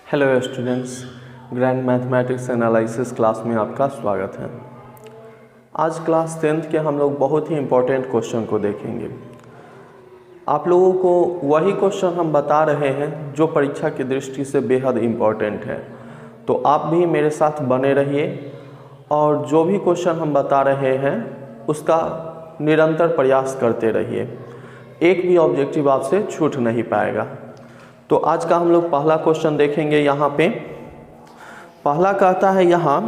Hello students, grand mathematics analysis class में आपका स्वागत है। आज क्लास 10th के हम लोग बहुत ही इम्पोर्टेंट क्वेश्चन को देखेंगे। आप लोगों को वही क्वेश्चन हम बता रहे हैं जो परीक्षा की दृष्टि से बेहद इम्पोर्टेंट है, तो आप भी मेरे साथ बने रहिए और जो भी क्वेश्चन हम बता रहे हैं उसका निरंतर प्रयास करते रहिए। एक भी ऑब्जेक्टिव आपसे छूट नहीं पाएगा। तो आज का हम लोग पहला क्वेश्चन देखेंगे। यहाँ पे पहला कहता है, यहाँ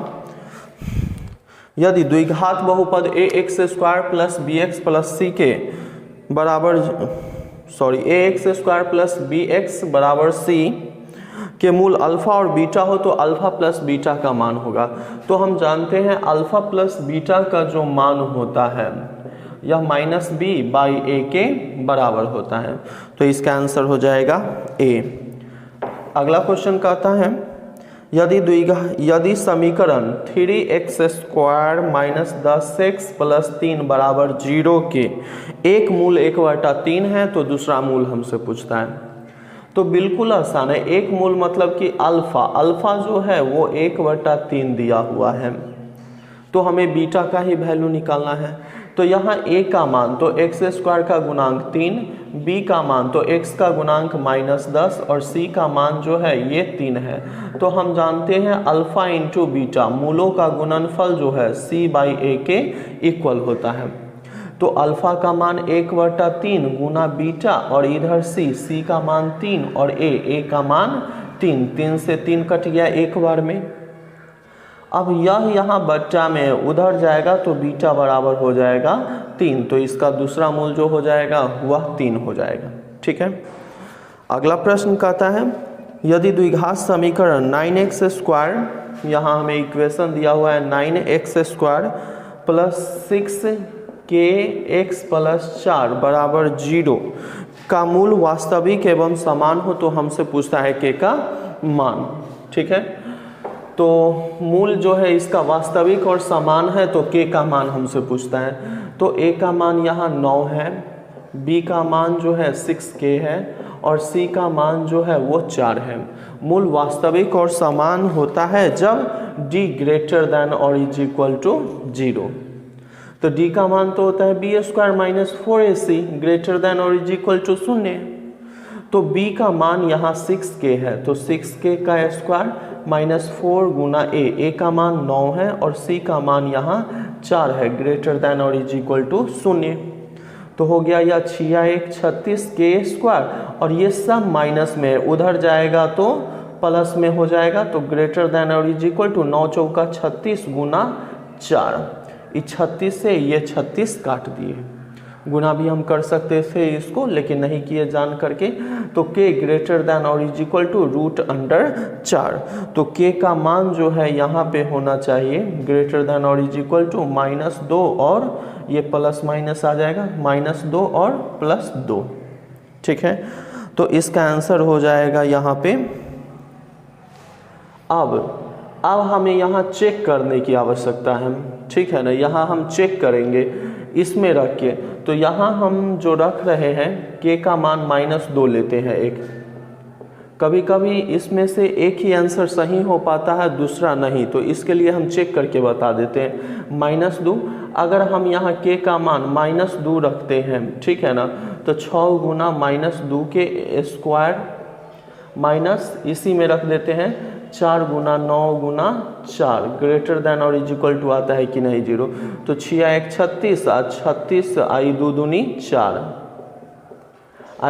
यदि द्विघात बहुपद ax square plus bx plus c के बराबर ax स्क्वायर प्लस bx बराबर c के मूल अल्फा और बीटा हो तो अल्फा प्लस बीटा का मान होगा। तो हम जानते हैं अल्फा प्लस बीटा का जो मान होता है यह -b/a के बराबर होता है, तो इसका आंसर हो जाएगा a। अगला क्वेश्चन कहता है, यदि समीकरण 3x square minus 10x plus 3 बराबर 0 के एक मूल 1/3 है तो दूसरा मूल हमसे पूछता है। तो बिल्कुल आसान है। एक मूल मतलब कि अल्फा जो है वो 1/3 दिया हुआ है, तो हमें बीटा का ही वैल्यू निकालना है। तो यहाँ a का मान तो x स्क्वायर का गुणांक 3, b का मान तो x का गुणांक -10 और c का मान जो है ये 3 है। तो हम जानते हैं अल्फा इंटू बीटा मूलों का गुणनफल जो है c/a के इक्वल होता है। तो अल्फा का मान 1/3 गुना बीटा और इधर c का मान 3 और a का मान 3 से 3 कट गया एक बार में। अब यह यहाँ बट्टा में उधर जाएगा तो बीटा बराबर हो जाएगा 3, तो इसका दूसरा मूल जो हो जाएगा वह 3 हो जाएगा। ठीक है। अगला प्रश्न कहता है, यदि द्विघात समीकरण 9x स्क्वायर, यहाँ हमें इक्वेशन दिया हुआ है 9x square plus 6kx plus 4 बराबर 0 का मूल वास्तविक एवं समान हो तो हमसे पूछता है k का मान। ठीक है। तो मूल जो है इसका वास्तविक और समान है तो k का मान हमसे पूछता है। तो a का मान यहाँ 9 है, b का मान जो है 6k है और c का मान जो है वो 4 है। मूल वास्तविक और समान होता है जब d ग्रेटर देन और इज इक्वल टू 0। तो d का मान तो होता है b square minus 4ac greater than और इज इक्वल टू 0। तो b का मान यहाँ 6k है, तो 6k का स्क्वायर -4 गुना a का मान 9 है और c का मान यहाँ 4 है ग्रेटर देन और इज इक्वल टू 0। तो हो गया यह 36k स्क्वायर और ये सब माइनस में उधर जाएगा तो प्लस में हो जाएगा, तो ग्रेटर देन और इज इक्वल टू 9 चौका 36 गुना 4। इस 36 से ये 36 काट दिए, गुना भी हम कर सकते थे इसको लेकिन नहीं किए जान करके। तो k ग्रेटर देन और इज इक्वल टू √4। तो k का मान जो है यहाँ पे होना चाहिए ग्रेटर देन और इज इक्वल टू -2 और ये प्लस माइनस आ जाएगा -2 और +2। ठीक है। तो इसका आंसर हो जाएगा यहाँ पे। अब हमें यहाँ चेक करने की आवश्यकता है। ठीक है ना, यहाँ हम चेक करेंगे इसमें रख के। तो यहाँ हम जो रख रहे हैं k का मान -2 लेते हैं एक। कभी कभी इसमें से एक ही आंसर सही हो पाता है दूसरा नहीं, तो इसके लिए हम चेक करके बता देते हैं। -2 अगर हम यहाँ k का मान -2 रखते हैं, ठीक है ना, तो 6 गुना -2 के स्क्वायर माइनस इसी में रख देते हैं 4 गुना 9 गुना 4 ग्रेटर देन और इज इक्वल टू आता है कि नहीं 0। तो 6 1 36 और 36 आई 2 दूनी 4,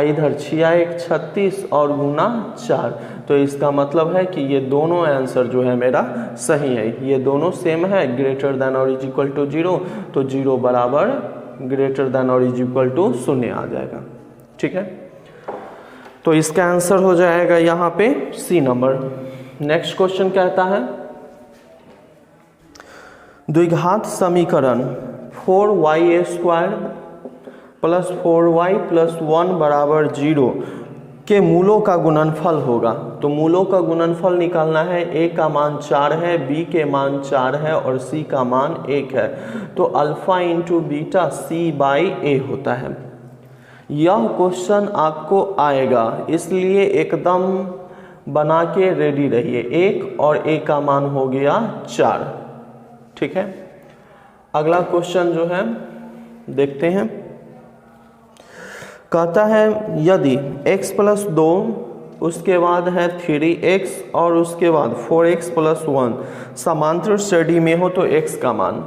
इधर 6 1 36 और गुना 4। तो इसका मतलब है कि ये दोनों आंसर जो है मेरा सही है, ये दोनों सेम है ग्रेटर देन और इज इक्वल टू 0। तो 0 बराबर ग्रेटर देन और इज इक्वल टू 0 आ जाएगा। ठीक है। तो इसका आंसर हो जाएगा यहाँ पे सी नंबर। नेक्स्ट क्वेश्चन कहता है, द्विघात समीकरण 4y square plus 4y plus 1 बराबर 0 के मूलों का गुणनफल होगा। तो मूलों का गुणनफल निकालना है। a का मान 4 है, b के मान 4 है और c का मान 1 है। तो अल्फा इंटू बीटा c/a होता है। यह क्वेश्चन आपको आएगा, इसलिए एकदम बना के रेडी रहिए। 1 और a का मान हो गया 4। ठीक है, अगला क्वेश्चन जो है देखते हैं। कहता है यदि x + 2 उसके बाद है 3x और उसके बाद 4x + 1 समांतर श्रेणी में हो तो x का मान।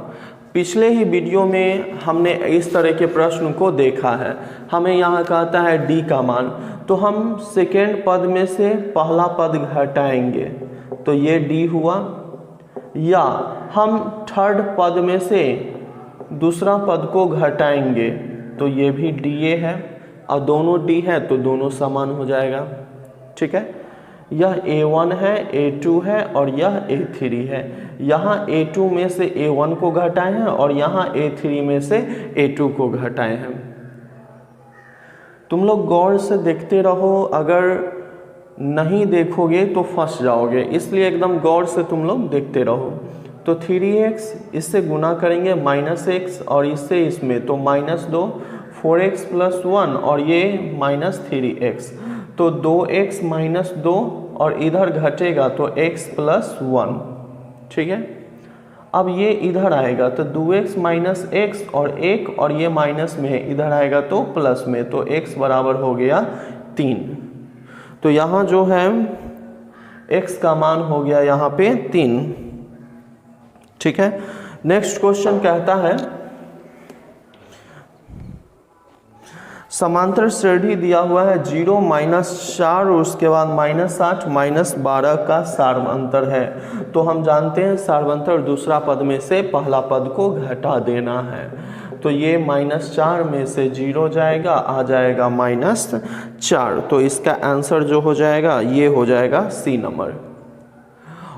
पिछले ही वीडियो में हमने इस तरह के प्रश्न को देखा है। हमें यहाँ कहता है d का मान, तो हम सेकेंड पद में से पहला पद घटाएंगे तो ये d हुआ, या हम थर्ड पद में से दूसरा पद को घटाएंगे तो ये भी dA है, और दोनों d है तो दोनों समान हो जाएगा। ठीक है, यह A1 है, A2 है और यह A3 है। यहाँ A2 में से A1 को घटाए हैं और यहाँ A3 में से A2 को घटाए हैं। तुम लोग गौर से देखते रहो, अगर नहीं देखोगे तो फंस जाओगे, इसलिए एकदम गौर से तुम लोग देखते रहो। तो 3x इससे गुना करेंगे -x और इससे इसमें तो -2, 4x + 1 और ये -3x, तो 2x - 2 और इधर घटेगा तो x + 1। ठीक है, अब ये इधर आएगा तो 2x - x और 1 और ये माइनस में है, इधर आएगा तो प्लस में, तो x बराबर हो गया 3। तो यहाँ जो है x का मान हो गया यहाँ पे 3। ठीक है, नेक्स्ट क्वेश्चन कहता है समांतर श्रेणी दिया हुआ है 0 - 4 उसके बाद -8 -12 का सार्वंतर है। तो हम जानते हैं सार्वंतर दूसरा पद में से पहला पद को घटा देना है। तो ये -4 में से 0 जाएगा, आ जाएगा -4। तो इसका आंसर जो हो जाएगा ये हो जाएगा C नंबर।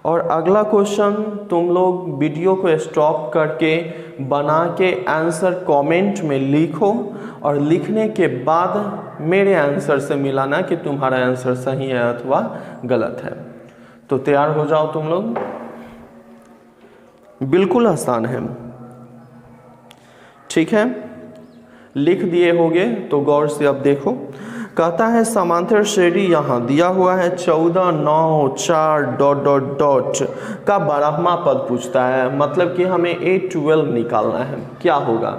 और अगला क्वेश्चन तुम लोग वीडियो को स्टॉप करके बना के आंसर कमेंट में लिखो, और लिखने के बाद मेरे आंसर से मिलाना कि तुम्हारा आंसर सही है अथवा गलत है। तो तैयार हो जाओ तुम लोग, बिल्कुल आसान है। ठीक है, लिख दिए होगे तो गौर से अब देखो। कहता है समांतर श्रेणी यहाँ दिया हुआ है 14, 9, 4 ... का 12वां पद पूछता है, मतलब कि हमें A12 निकालना है। क्या होगा,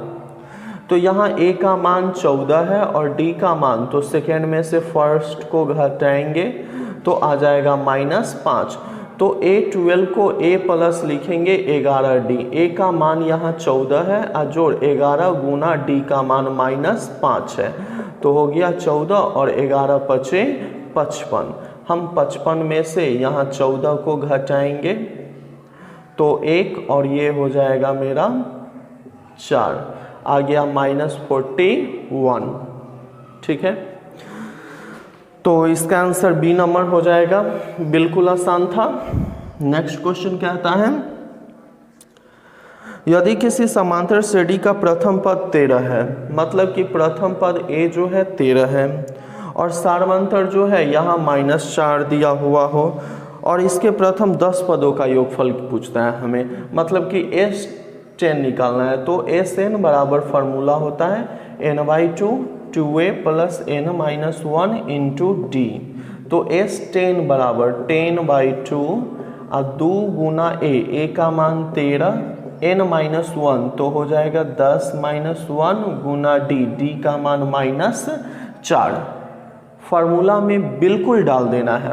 तो यहाँ A का मान 14 है और D का मान, तो सेकेंड में से फर्स्ट को घटाएंगे तो आ जाएगा -5। तो A12 को A प्लस लिखेंगे 11D। A का मान यहाँ 14 है और जोड़ 11 गुना D का मान -5 है, तो हो गया 14 और 11 × 5 = 55। हम 55 में से यहाँ 14 को घटाएंगे तो 1 और ये हो जाएगा मेरा 4, आ गया -41। ठीक है, तो इसका आंसर B नंबर हो जाएगा। बिल्कुल आसान था। नेक्स्ट क्वेश्चन कहता है यदि किसी समांतर श्रेणी का प्रथम पद 13 है, मतलब कि प्रथम पद A जो है 13 है और सार्वंतर जो है यहाँ -4 दिया हुआ हो, और इसके प्रथम 10 पदों का योगफल पूछता है हमें, मतलब कि S10 निकालना है। तो Sn बराबर फार्मूला होता है n/2 2a + n - 1 × d। तो S10 बराबर 10/2 और 2 गुना a का मान 13, n - 1 तो हो जाएगा 10 - 1 गुना d का मान -4। फार्मूला में बिल्कुल डाल देना है,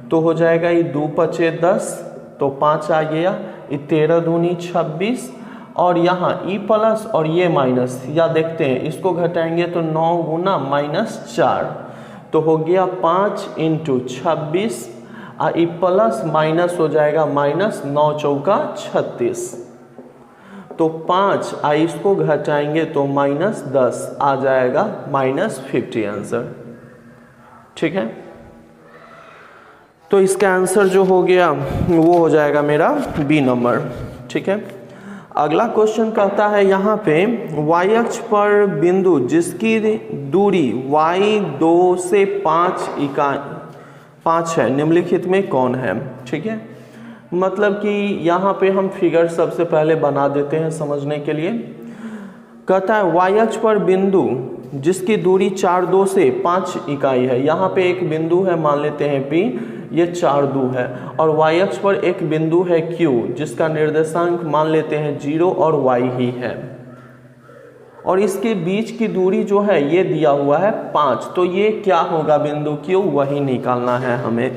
तो हो जाएगा ये 2 × 5 = 10, तो 5 आ गया, 13 दूनी 26 और यहाँ ई प्लस और ये माइनस, या देखते हैं इसको घटाएंगे तो 9 गुना -4, तो हो गया 5 × 26 और ई प्लस माइनस हो जाएगा -9 × 4 = 36, तो 5 इसको घटाएंगे तो -10 आ जाएगा -50 आंसर। ठीक है, तो इसका आंसर जो हो गया वो हो जाएगा मेरा B नंबर। ठीक है, अगला क्वेश्चन कहता है यहाँ पे y अक्ष पर बिंदु जिसकी दूरी y2 से 5 है, निम्नलिखित में कौन है। ठीक है, मतलब कि यहाँ पे हम फिगर सबसे पहले बना देते हैं समझने के लिए। कहता है y अक्ष पर बिंदु जिसकी दूरी 4, 2 से 5 इकाई है। यहाँ पे एक बिंदु है, मान लेते हैं P, ये 4 2 है, और y अक्ष पर एक बिंदु है Q जिसका निर्देशांक मान लेते हैं 0 और y ही है, और इसके बीच की दूरी जो है ये दिया हुआ है 5। तो ये क्या होगा बिंदु Q, वही निकालना है हमें।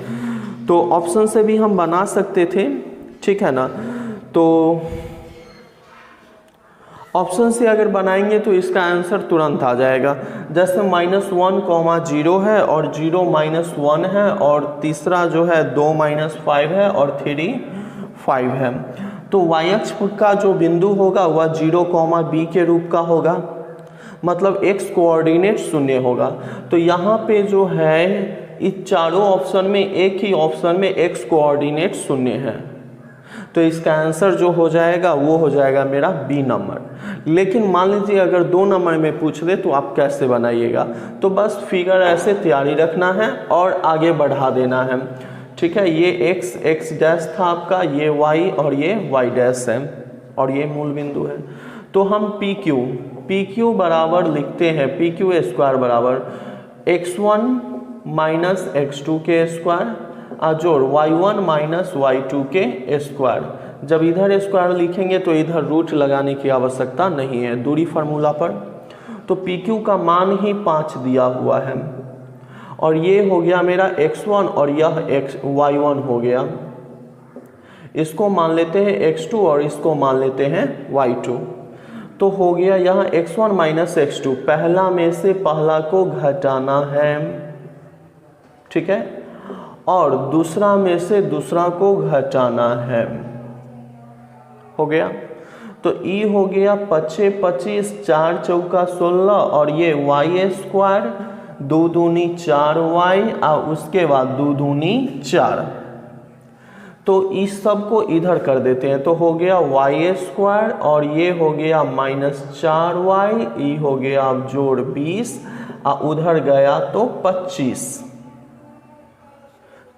तो ऑप्शन से भी हम बना सकते थे, ठीक है ना। तो ऑप्शन से अगर बनाएंगे तो इसका आंसर तुरंत आ जाएगा। जैसे -1, 0 है और 0 -1 है, और तीसरा जो है 2 -5 है और 3 5 है। तो y अक्ष का जो बिंदु होगा वह 0, b के रूप का होगा, मतलब x कोऑर्डिनेट 0 होगा। तो यहाँ पे जो है इस चारों ऑप्शन में एक ही ऑप्शन में x कोऑर्डिनेट 0 है, तो इसका आंसर जो हो जाएगा वो हो जाएगा मेरा बी नंबर। लेकिन मान लीजिए अगर 2 नंबर में पूछ ले तो आप कैसे बनाइएगा, तो बस फिगर ऐसे तैयारी रखना है और आगे बढ़ा देना है, ठीक है। ये x डैश था आपका, ये y और ये y डैश है, और ये मूल बिंदु है। तो हम PQ बराबर लिखते हैं, PQ स्क्वायर बराबर x1 माइनस x2 के स्क्वायर जोड़ y1 माइनस y2 के स्क्वायर। जब इधर स्क्वायर लिखेंगे तो इधर रूट लगाने की आवश्यकता नहीं है दूरी फार्मूला पर। तो PQ का मान ही 5 दिया हुआ है, और ये हो गया मेरा x1 और यह y1 हो गया। इसको मान लेते हैं x2 और इसको मान लेते हैं y2। तो हो गया यहाँ x1 माइनस x2, पहला में से पहला को घटाना है, ठीक है, और दूसरा में से दूसरा को घटाना है, हो गया। तो ई हो गया 25 25, 4 चौका 16, और ये y स्क्वायर 2 दूनी 4y और उसके बाद 2 दूनी 4। तो इस सब को इधर कर देते हैं, तो हो गया y स्क्वायर और ये हो गया -4y, ई हो गया अब जोड़ 20 और उधर गया तो 25।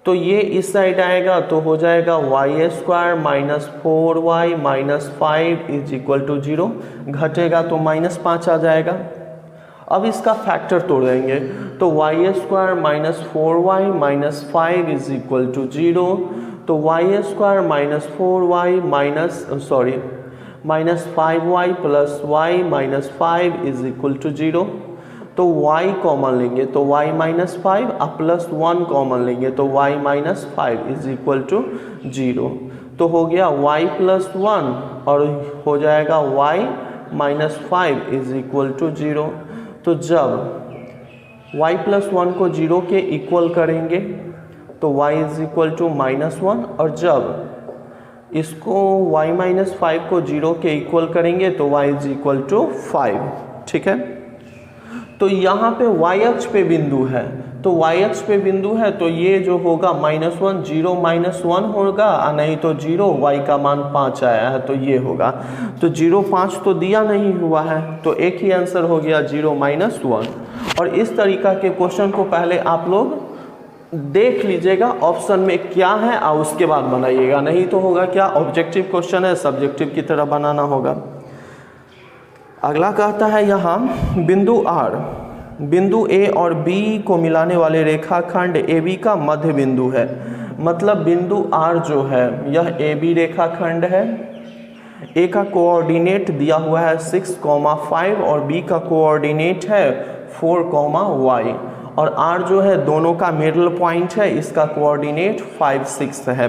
तो ये इस साइड आएगा तो हो जाएगा y square -4y -5 is equal to 0, घटेगा तो -5 आ जाएगा। अब इसका फैक्टर तोड़ देंगे, तो y square -4y -5 is equal to 0। तो y square -4y -5y plus y -5 is equal to 0। तो y कॉमन लेंगे तो y -5 और प्लस 1 कॉमन लेंगे तो y -5 इज इक्वल टू 0। तो हो गया y प्लस 1 और हो जाएगा y -5 इज इक्वल टू 0। तो जब y प्लस 1 को 0 के इक्वल करेंगे तो y इज इक्वल टू -1, और जब इसको y -5 को 0 के इक्वल करेंगे तो y इज इक्वल टू 5, ठीक है। तो यहाँ पे y अक्ष पे बिंदु है, तो y अक्ष पे बिंदु है तो ये जो होगा -1 0 -1 होगा, नहीं तो 0, y का मान 5 आया है तो ये होगा। तो 0 5 तो दिया नहीं हुआ है, तो एक ही आंसर हो गया 0 -1। और इस तरीका के क्वेश्चन को पहले आप लोग देख लीजिएगा ऑप्शन में क्या है और उसके बाद बनाइएगा, नहीं तो होगा क्या, ऑब्जेक्टिव क्वेश्चन है, सब्जेक्टिव की तरह बनाना होगा। अगला कहता है यहाँ बिंदु R, बिंदु A और B को मिलाने वाले रेखाखंड AB का मध्य बिंदु है। मतलब बिंदु R जो है यह AB रेखाखंड है। A का कोऑर्डिनेट दिया हुआ है 6, 5 और B का कोऑर्डिनेट है 4, y, और R जो है दोनों का मिडल पॉइंट है, इसका कोऑर्डिनेट 5, 6 है,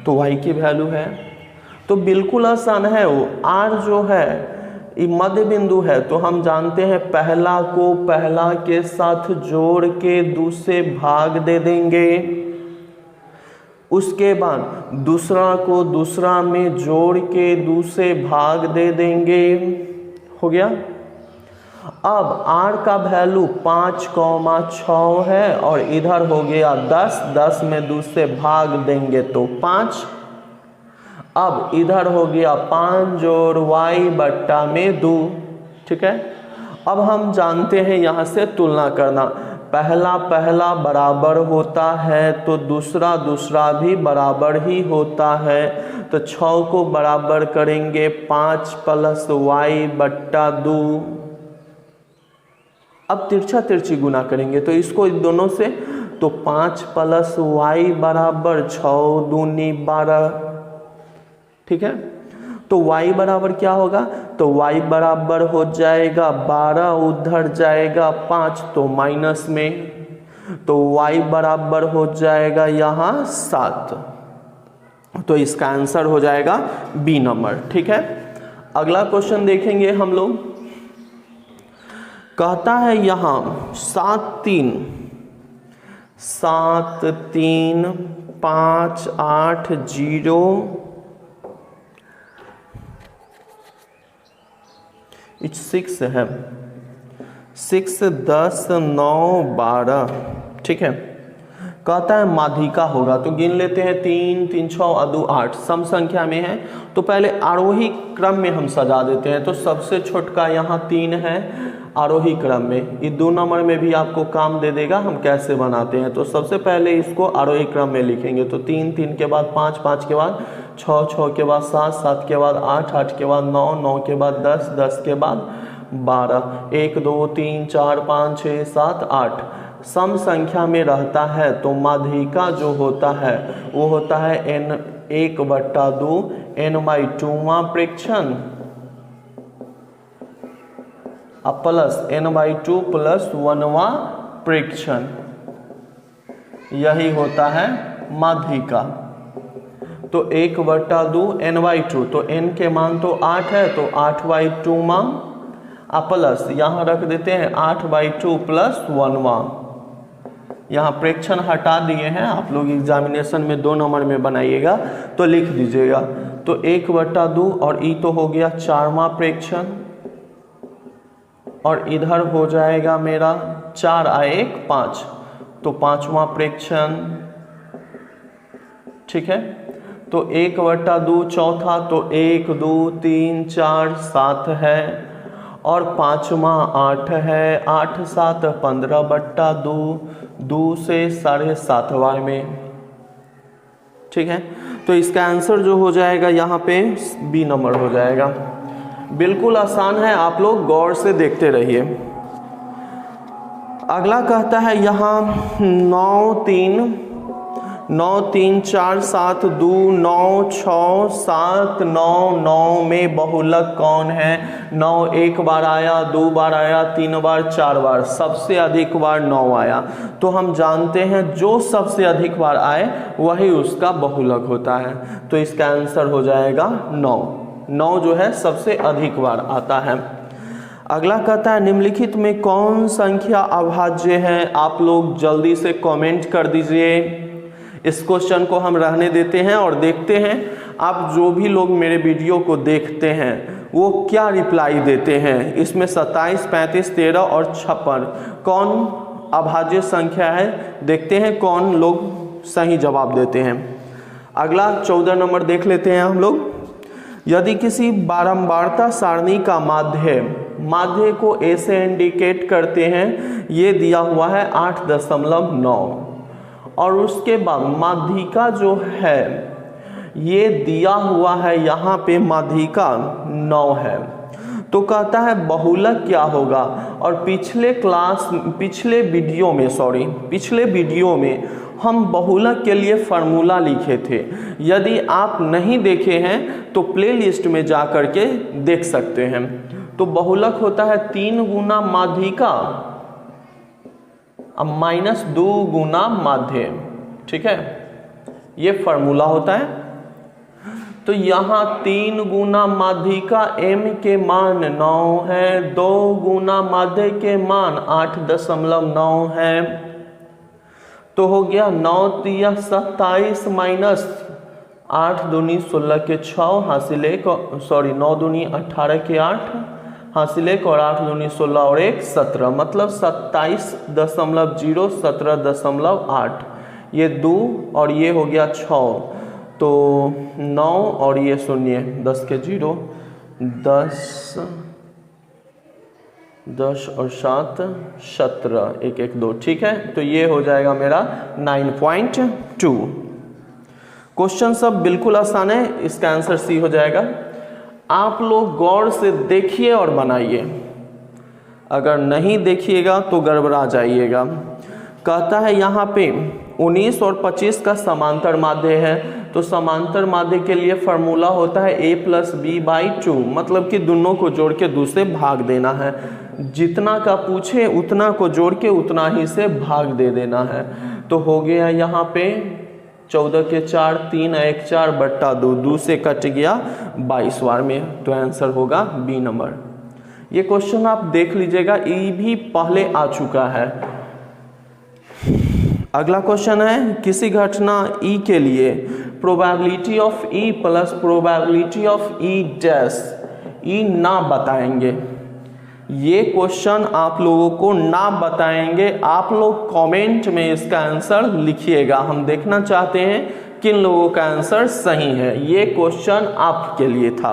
तो y की वैल्यू है। तो बिल्कुल आसान है, वो R जो है मध्य बिंदु है, तो हम जानते हैं पहला को पहला के साथ जोड़ के दूसरे भाग दे देंगे, उसके बाद दूसरा को दूसरा में जोड़ के दूसरे भाग दे देंगे, हो गया। अब R का वैल्यू 5, 6 है और इधर हो गया 10, 10 में दूसरे भाग देंगे तो 5। अब इधर हो गया 5 जोड़ y बट्टा में 2, ठीक है। अब हम जानते हैं यहाँ से तुलना करना, पहला पहला बराबर होता है तो दूसरा दूसरा भी बराबर ही होता है, तो 6 को बराबर करेंगे 5 प्लस y बट्टा 2। अब तिरछा तिरछी गुना करेंगे तो इसको दोनों से तो 5 प्लस वाई बराबर 6 दूनी 12, ठीक है। तो y बराबर क्या होगा, तो y बराबर हो जाएगा 12, उधर जाएगा 5 तो माइनस में, तो y बराबर हो जाएगा यहाँ 7। तो इसका आंसर हो जाएगा बी नंबर, ठीक है। अगला क्वेश्चन देखेंगे हम लोग। कहता है यहाँ 7 3 5 8 0 6 है, 6 10 9 12, ठीक है। कहता है माध्यिका होगा, तो गिन लेते हैं 3 3 6 2 8, सम संख्या में है तो पहले आरोही क्रम में हम सजा देते हैं। तो सबसे छोटका यहाँ 3 है आरोही क्रम में, ये 2 नंबर में भी आपको काम दे देगा हम कैसे बनाते हैं। तो सबसे पहले इसको आरोही क्रम में लिखेंगे, तो 3 3 के बाद 5 5 के बाद 6 6 के बाद 7 7 के बाद 8 8 के बाद 9 9 के बाद 10 10 के बाद 12, 1 2 3 4 5 6 7 8 सम संख्या में रहता है तो माध्यिका जो होता है वो होता है n1/2 n/2वां प्रेक्षण प्लस n/2 प्लस 1वां प्रेक्षण, यही होता है माध्यिका। तो 1/2 n/2, तो n के मान तो 8 है तो 8/2वां प्लस यहाँ रख देते हैं 8/2 प्लस 1वां। यहाँ प्रेक्षण हटा दिए हैं, आप लोग एग्जामिनेशन में 2 नंबर में बनाइएगा तो लिख दीजिएगा। तो 1/2 और ई तो हो गया 4वां प्रेक्षण, और इधर हो जाएगा मेरा 4 आए 1 5, तो 5वां प्रेक्षण, ठीक है। तो 1/2 चौथा, तो 1 2 3 4 7 है, और 5वां 8 है, 8 7 15/2, 2 से 7.5 में, ठीक है। तो इसका आंसर जो हो जाएगा यहाँ पे बी नंबर हो जाएगा। बिल्कुल आसान है, आप लोग गौर से देखते रहिए। अगला कहता है यहाँ 9 3 4 7 2 9 6 7 9 9 में बहुलक कौन है। 9 एक बार आया, 2 बार आया, 3 बार, 4 बार, सबसे अधिक बार 9 आया। तो हम जानते हैं जो सबसे अधिक बार आए वही उसका बहुलक होता है। तो इसका आंसर हो जाएगा 9। 9 जो है सबसे अधिक बार आता है। अगला कहता है निम्नलिखित में कौन संख्या अभाज्य है। आप लोग जल्दी से कमेंट कर दीजिए। इस क्वेश्चन को हम रहने देते हैं और देखते हैं आप जो भी लोग मेरे वीडियो को देखते हैं वो क्या रिप्लाई देते हैं। इसमें 27, 35, 13 और 56 कौन अभाज्य संख्या है, देखते हैं कौन लोग सही जवाब देते हैं। अगला 14 नंबर देख लेते हैं हम लोग। यदि किसी बारंबारता सारणी का माध्य को ऐसे इंडिकेट करते हैं, ये दिया हुआ है 8.9 और उसके बाद माध्यिका जो है ये दिया हुआ है यहाँ पे माध्यिका 9 है। तो कहता है बहुलक क्या होगा। और पिछले वीडियो में हम बहुलक के लिए फार्मूला लिखे थे। यदि आप नहीं देखे हैं तो प्लेलिस्ट में जा कर के देख सकते हैं। तो बहुलक होता है 3 गुना माध्यिका अब -2 गुना माध्य, ठीक है, ये फार्मूला होता है। तो यहाँ 3 गुना माध्यिका m के मान 9 है, 2 गुना माध्य के मान 8.9 है। तो हो गया 9 तिया 27 माइनस 8 दूनी 16 के 6 हासिल 9 दूनी 18 के 8 हासिल 1 और 8 दूनी 16 और 1 17, मतलब 27.0 17.8, ये 2 और ये हो गया 6, तो 9 और ये 0 10 के 0 10 और 7 17 1 1 2, ठीक है। तो ये हो जाएगा मेरा 9.2। क्वेश्चन सब बिल्कुल आसान है, इसका आंसर सी हो जाएगा। आप लोग गौर से देखिए और बनाइए, अगर नहीं देखिएगा तो गड़बड़ा जाइएगा। कहता है यहाँ पे 19 और 25 का समांतर माध्य है, तो समांतर माध्य के लिए फार्मूला होता है a + b/2, मतलब कि दोनों को जोड़ के 2 से भाग देना है। जितना का पूछे उतना को जोड़ के उतना ही से भाग दे देना है। तो हो गया यहाँ पे 14 के 4, 3 1 4 बट्टा 2, 2 से कट गया 22 बार में, तो आंसर होगा बी नंबर। ये क्वेश्चन आप देख लीजिएगा, ये भी पहले आ चुका है। अगला क्वेश्चन है, किसी घटना E के लिए probability of E plus probability of E dash E ना बताएंगे। ये क्वेश्चन आप लोगों को ना बताएंगे, आप लोग कमेंट में इसका आंसर लिखिएगा। हम देखना चाहते हैं किन लोगों का आंसर सही है। ये क्वेश्चन आपके लिए था।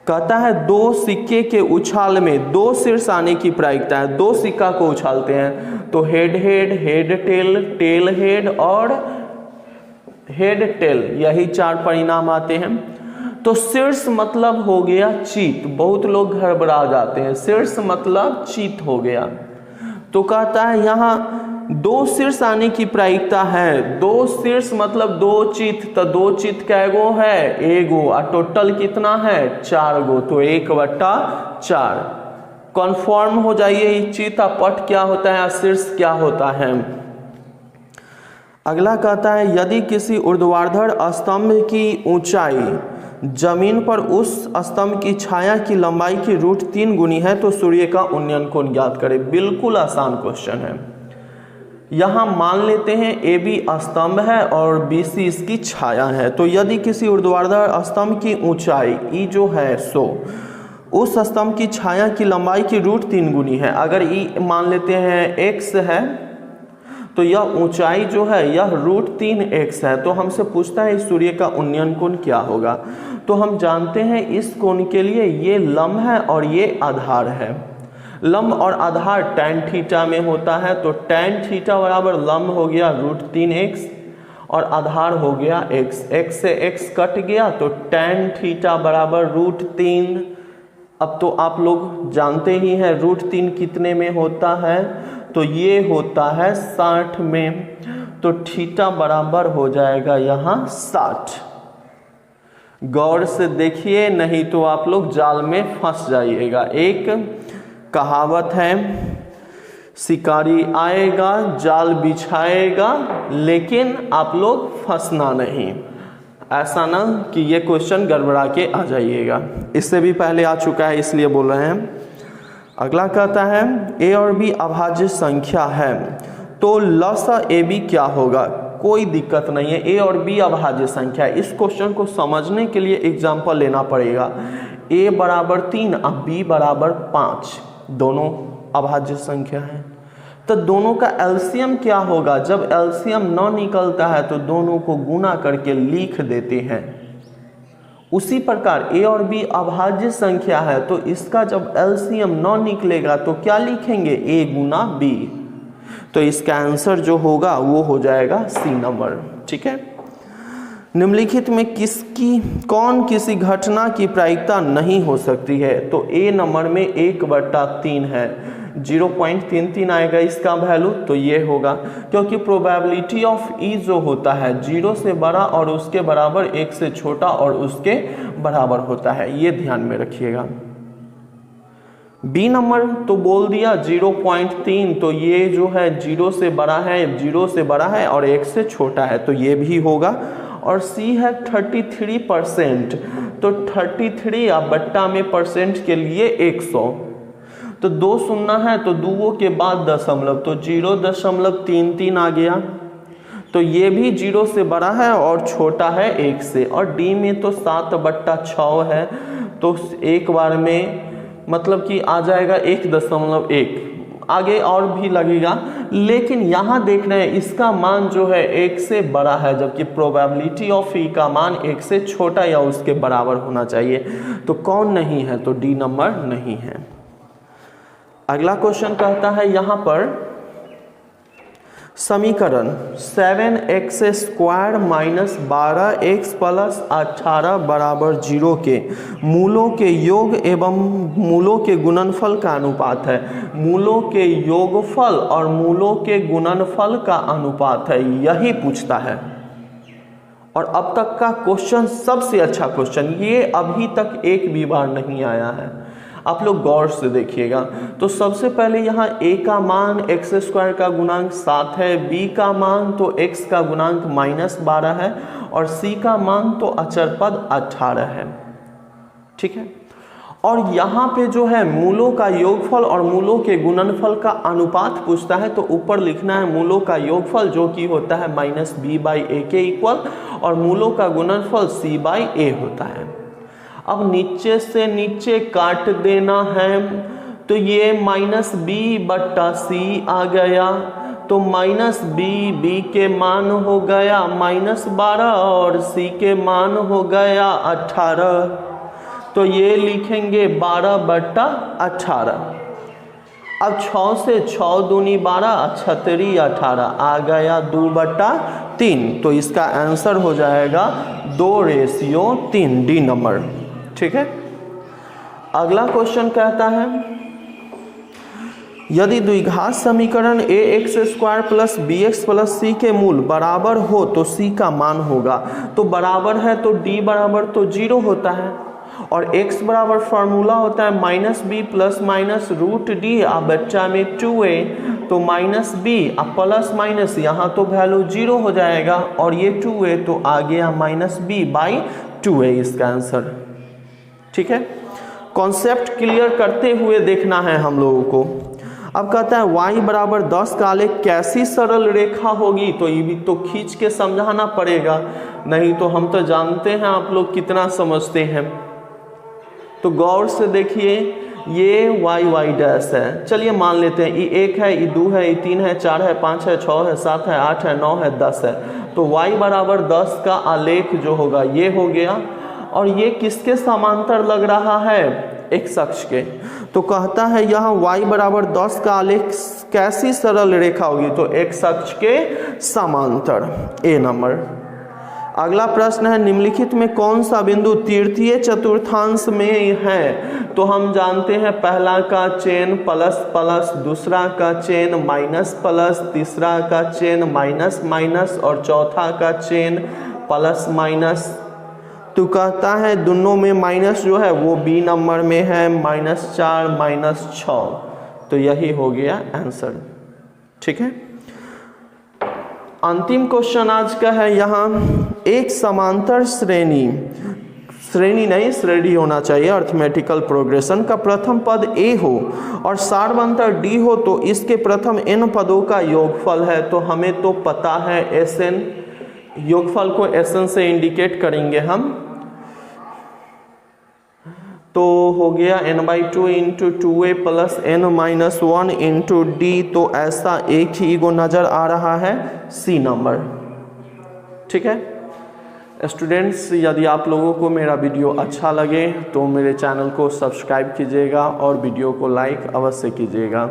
कहता है 2 सिक्के के उछाल में 2 शीर्ष आने की प्रायिकता है। 2 सिक्का को उछालते हैं तो head head, head tail, tail head और हेड टेल, यही 4 परिणाम आते हैं। तो शीर्ष मतलब हो गया चित, बहुत लोग घबरा जाते हैं, शीर्ष मतलब चित हो गया। तो कहता है यहाँ 2 शीर्ष आने की प्रायिकता है। 2 शीर्ष मतलब 2 चित, तो 2 चित कैगो है, एगो, और टोटल कितना है 4 गो, तो 1/4 कन्फर्म हो जाइए। चित पट क्या होता है, शीर्ष क्या होता है। अगला कहता है यदि किसी ऊर्ध्वाधर स्तंभ की ऊंचाई जमीन पर उस स्तंभ की छाया की लंबाई की √3 गुनी है तो सूर्य का उन्नयन कोण ज्ञात करें। बिल्कुल आसान क्वेश्चन है। यहाँ मान लेते हैं AB स्तंभ है और BC इसकी छाया है। तो यदि किसी ऊर्ध्वाधर स्तंभ की ऊंचाई E जो है सो उस स्तंभ की छाया की लंबाई की √3 गुनी है। अगर E मान लेते हैं x है तो यह ऊंचाई जो है यह √3x है। तो हमसे पूछता है इस सूर्य का उन्नयन कोण क्या होगा। तो हम जानते हैं इस कोण के लिए ये लंब है और ये आधार है। लंब और आधार tan थीटा में होता है, तो tan थीटा बराबर लंब हो गया √3x और आधार हो गया x। x से x कट गया तो tan थीटा बराबर √3। अब तो आप लोग जानते ही हैं √3 कितने में होता है, तो ये होता है 60 में। तो थीटा बराबर हो जाएगा यहाँ 60। गौर से देखिए, नहीं तो आप लोग जाल में फंस जाइएगा। एक कहावत है, शिकारी आएगा जाल बिछाएगा लेकिन आप लोग फंसना नहीं। ऐसा ना कि ये क्वेश्चन गड़बड़ा के आ जाइएगा, इससे भी पहले आ चुका है इसलिए बोल रहे हैं। अगला कहता है A और B अभाज्य संख्या है तो लसा AB क्या होगा। कोई दिक्कत नहीं है, A और B अभाज्य संख्या है। इस क्वेश्चन को समझने के लिए एग्जाम्पल लेना पड़ेगा। A बराबर 3 और B बराबर 5, दोनों अभाज्य संख्या है। तो दोनों का एलसीएम क्या होगा। जब एलसीएम न निकलता है तो दोनों को गुना करके लिख देते हैं। उसी प्रकार A और B अभाज्य संख्या है तो इसका जब एलसीएम न निकलेगा तो क्या लिखेंगे, A गुना B। तो इसका आंसर जो होगा वो हो जाएगा सी नंबर। ठीक है। निम्नलिखित में कौन किसी घटना की प्रायिकता नहीं हो सकती है। तो A नंबर में 1/3 है, 0.33 आएगा इसका वैल्यू, तो ये होगा क्योंकि प्रोबेबिलिटी ऑफ E जो होता है 0 से बड़ा और उसके बराबर, 1 से छोटा और उसके बराबर होता है। ये ध्यान में रखिएगा। B नंबर तो बोल दिया 0.3, तो ये जो है 0 से बड़ा है, 0 से बड़ा है और 1 से छोटा है, तो ये भी होगा। और C है 33%, तो 33 अब बट्टा में परसेंट के लिए 100, तो 2 शून्य है तो 2 के बाद दशमलव, तो 0.33 आ गया। तो ये भी 0 से बड़ा है और छोटा है 1 से। और D में तो 7/6 है, तो एक बार में मतलब कि आ जाएगा 1.1। आगे और भी लगेगा, लेकिन यहाँ देख रहे हैं इसका मान जो है 1 से बड़ा है, जबकि प्रोबेबिलिटी ऑफ E का मान 1 से छोटा या उसके बराबर होना चाहिए। तो कौन नहीं है, तो D नंबर नहीं है। अगला क्वेश्चन कहता है यहाँ पर समीकरण 7x² माइनस 12x प्लस 18 बराबर 0 के मूलों के योग एवं मूलों के गुणनफल का अनुपात है। मूलों के योगफल और मूलों के गुणनफल का अनुपात है, यही पूछता है। और अब तक का क्वेश्चन सबसे अच्छा क्वेश्चन, ये अभी तक एक भी बार नहीं आया है। आप लोग गौर से देखिएगा। तो सबसे पहले यहाँ a का मान x² का गुणांक 7 है, b का मान तो x का गुणांक -12 है और c का मान तो अचर पद 18 है। ठीक है। और यहाँ पे जो है मूलों का योगफल और मूलों के गुणनफल का अनुपात पूछता है, तो ऊपर लिखना है मूलों का योगफल जो कि होता है -b/a के इक्वल और मूलों का गुणनफल c/a होता है। अब नीचे से नीचे काट देना है, तो ये -b/c आ गया, तो -b के मान हो गया -12 और c के मान हो गया 18, तो ये लिखेंगे 12/18। अब 6 से 6 दूनी 12, 6 18 आ गया 2/3, तो इसका आंसर हो जाएगा 2:3 डी नंबर। ठीक है। अगला क्वेश्चन कहता है यदि द्विघात समीकरण ax² plus bx plus c के मूल बराबर हो तो c का मान होगा। तो बराबर है तो d बराबर तो 0 होता है और x बराबर फार्मूला होता है -b प्लस माइनस √d, अब बच्चा में 2a तो -b अब प्लस माइनस यहाँ तो वैल्यू 0 हो जाएगा और ये 2a तो आ गया -b/2a इसका आंसर। ठीक है। कॉन्सेप्ट क्लियर करते हुए देखना है हम लोगों को। अब कहता है y बराबर 10 का आलेख कैसी सरल रेखा होगी, तो ये भी तो खींच के समझाना पड़ेगा, नहीं तो हम तो जानते हैं आप लोग कितना समझते हैं। तो गौर से देखिए, ये y डैश है, चलिए मान लेते हैं ये 1 है, ये 2 है, ये 3 है, 4 है, 5 है, 6 है, 7 है, 8 है, 9 है, 10 है। तो y बराबर 10 का आलेख जो होगा ये हो गया और ये किसके समांतर लग रहा है, x अक्ष के। तो कहता है यहाँ y बराबर 10 का आलेख कैसी सरल रेखा होगी, तो x अक्ष के समांतर, ए नंबर। अगला प्रश्न है निम्नलिखित में कौन सा बिंदु तृतीय चतुर्थांश में है। तो हम जानते हैं पहला का चेन प्लस प्लस, दूसरा का चेन माइनस प्लस, तीसरा का चेन माइनस माइनस और चौथा का चेन प्लस माइनस। तो कहता है दोनों में माइनस जो है वो बी नंबर में है, -4 -6, तो यही हो गया आंसर। ठीक है। अंतिम क्वेश्चन आज का है यहाँ एक समांतर श्रेणी नहीं श्रेणी होना चाहिए, अर्थमेटिकल प्रोग्रेशन का प्रथम पद a हो और सारवंतर d हो तो इसके प्रथम n पदों का योगफल है। तो हमें तो पता है Sn, योगफल को Sn से इंडिकेट करेंगे हम, तो हो गया n/2 × 2a plus n-1 × d, तो ऐसा एक ही गो नजर आ रहा है सी नंबर। ठीक है स्टूडेंट्स, यदि आप लोगों को मेरा वीडियो अच्छा लगे तो मेरे चैनल को सब्सक्राइब कीजिएगा और वीडियो को लाइक अवश्य कीजिएगा।